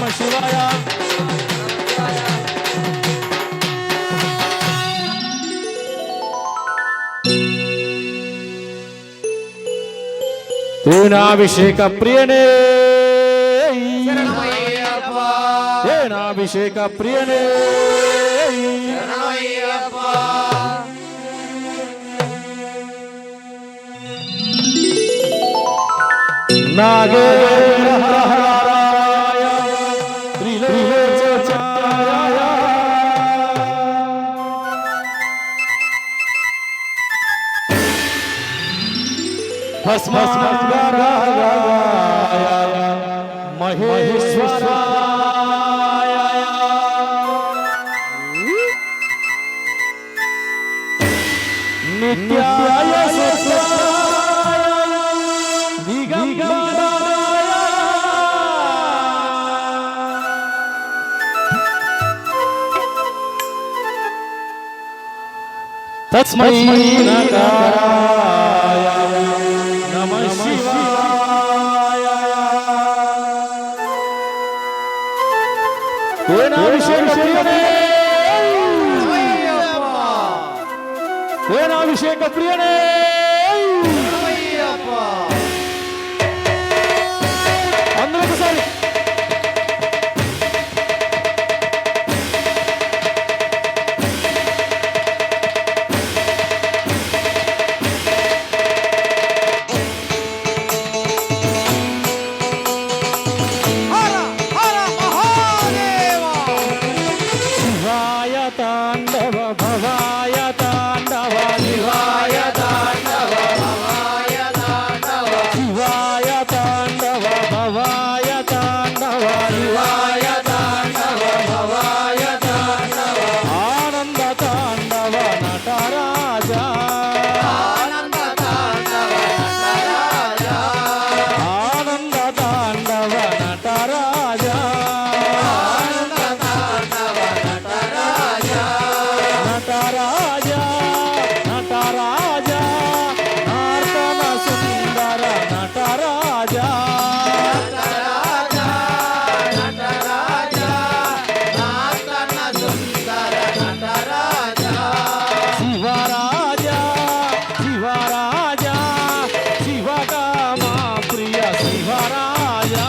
శివాయ తేనాభిషేక ప్రియనే తేనాభిషేక ప్రియనే నాగే మహేశ్వరాయ నిత్యాయ తస్మై నకారాయ నమః శివాయ తేనాభిషేక ప్రియనే తేనాభిషేక ప్రియనే అందరూ ఒకసారి తాండవ భవాయ తాండవ శివాయ తాండవ భవాయ తాండవ శివాయ తాండవ భవాయ తాండవ శివాయ తాండవ భవాయ తాండవ ఆనంద తాండవ నటరాజా ఆనంద తాండవ నటరాజా ఆనంద తాండవ నటరాజా నటరాజా నటరాజా నర్తన సుందర నటరాజా నటరాజా నటరాజా నర్తన సుందర నటరాజా శివరాజా శివరాజా శివకామా ప్రియ శివరాజా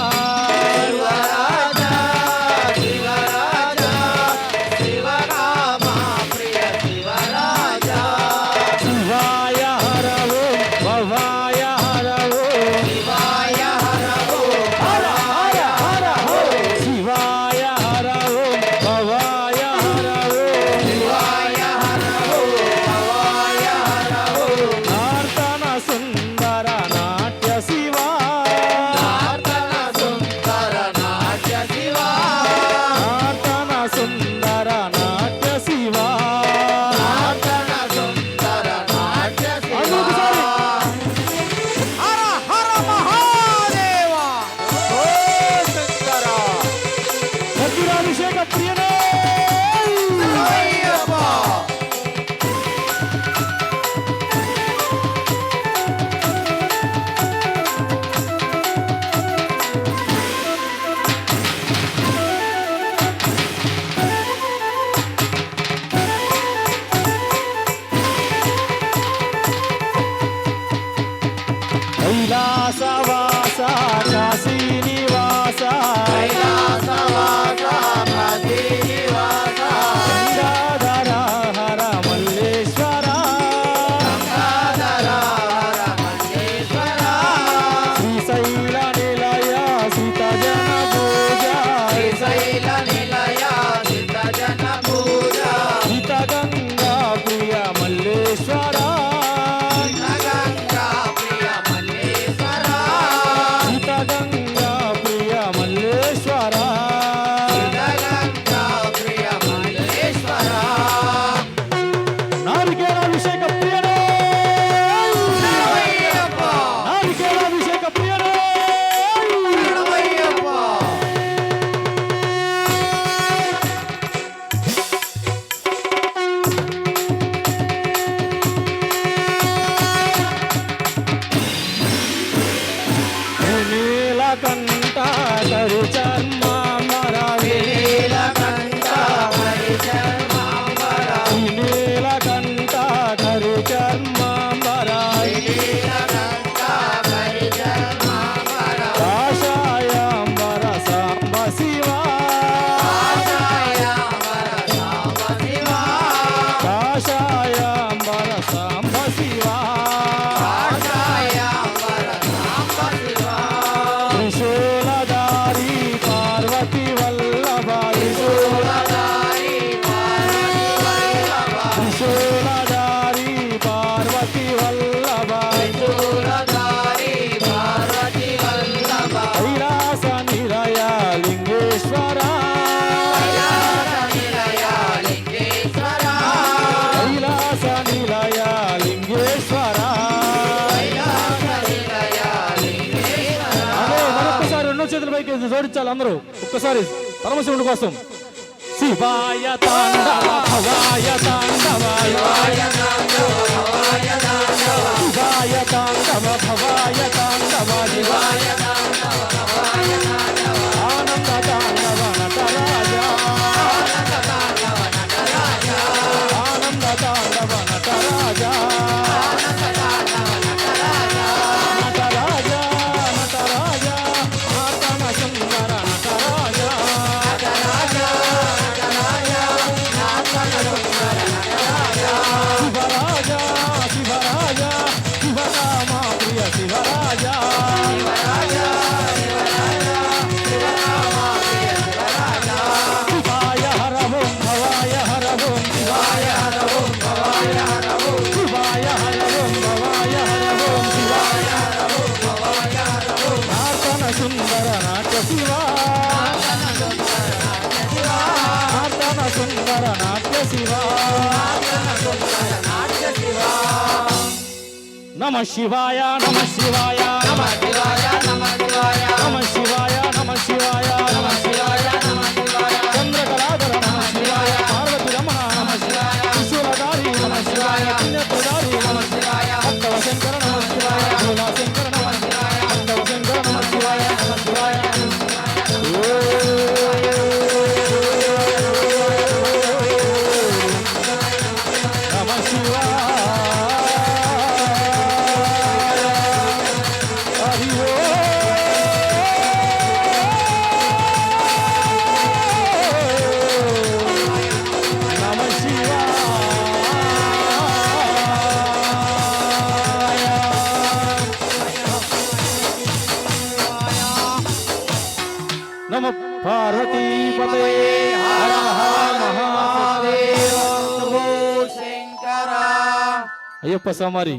కైలాసవాస కాశీ నివాస కైలాసవాస కాశీ నివాస గంగాధర హర మల్లేశ్వర గంగాధర హర మల్లేశ్వర శ్రీశైల నిలయ సీత జన పూజ శ్రీశైల నిలయ సీత జన పూజ సీత గంగా ప్రియ మల్లేశ్వర జోడించాలి అందరూ ఒక్కసారి పరమశివుడి కోసం. శివాయ తాండవ భవాయ తాండవ శివాయ తాండవ భవాయ తాండవ శివాయ తాండవ భవాయ తాండవ శివాయ తాండవ భవాయ తాండవ ఆనంద తాండవ నటరాజ ఆనంద తాండవ నటరాజ ఆనంద తాండవ నటరాజ ఆనంద తాండవ నటరాజ నటరాజ నటరాజ ఆతన సుందర నటరాజ నటరాజ శివరాజా శివరాజా శివరామ ప్రియ శివరాజా శివరాజా శివరాజా శివరామ ప్రియ శివరాజా శివాయ హర ఓం భవాయ హర ఓం శివాయ హర ఓం భవాయ హర ఓం శివాయ హర ఓం భవాయ హర ఓం శివాయ హర ఓం భవాయ హర ఓం నాతన సుందర నాట్య శివా నాతన సుందర నాట్య శివా నమ శివాయ నమ శివాయ నమ శివాయ నమ శివాయ నమ శివాయ నమ శివాయ నమ శివాయ నమ శివాయ చంద్రకళాధర నమ శివాయ పార్వతి రమణ నమ శివాయ విశ్వదారి నమ శివాయ పుణ్యప్రదారి నమ శివాయ భక్తవ శంకర నమ శివాయ భోలా శంకర నమ శివాయ భక్తవ శంకర నమ శివాయ నమ శివాయ నమ శివాయ నమ పార్వతీపతే హర హర మహాదేవ శంకర అయ్యప్ప స్వామి